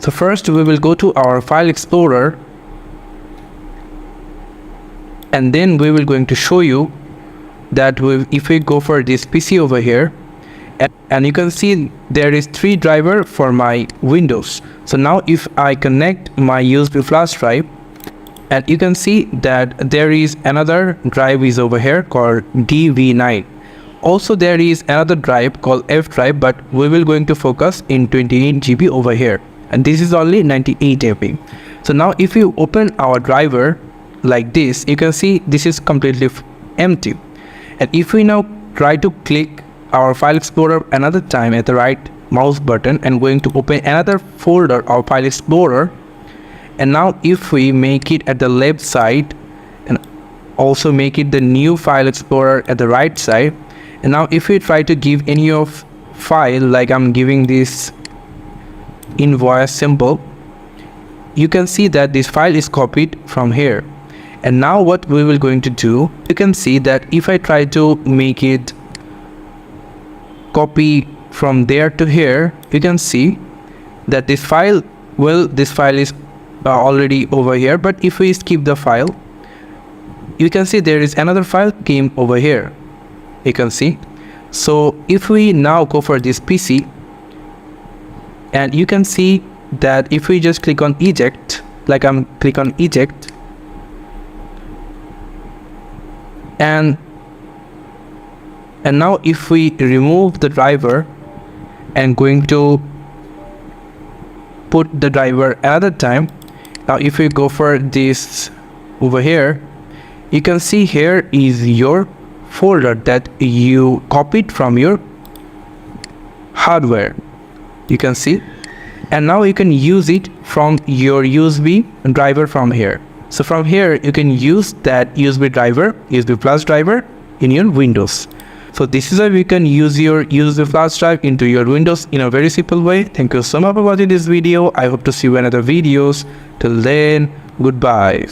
So first we will go to our file explorer, and then we will going to show you that if we go for this PC over here, and you can see there is 3 driver for my Windows. So now if I connect my USB flash drive, and you can see that there is another drive is over here called DV9. Also there is another drive called F drive, but we will going to focus in 28 GB over here, and this is only 98 MB. So now if you open our driver like this, you can see this is completely empty. And if we now try to click our file explorer another time at the right mouse button and going to open another folder of file explorer, and now if we make it at the left side and also make it the new file explorer at the right side, and now if we try to give any of file, like I'm giving this invoice symbol, you can see that this file is copied from here. And now what we will going to do, you can see that if I try to make it copy from there to here, you can see that this file is already over here. But if we skip the file, you can see there is another file came over here, you can see. So if we now go for this PC, and you can see that if we just click on eject, like I'm click on eject, and now if we remove the driver and going to put the driver another time, now if we go for this over here, you can see here is your folder that you copied from your hardware, you can see. And now you can use it from your USB driver from here. So from here you can use that USB flash driver in your Windows. So this is how you can use your USB flash drive into your Windows in a very simple way. Thank you so much for watching this video. I hope to see you in other videos. Till then, goodbye.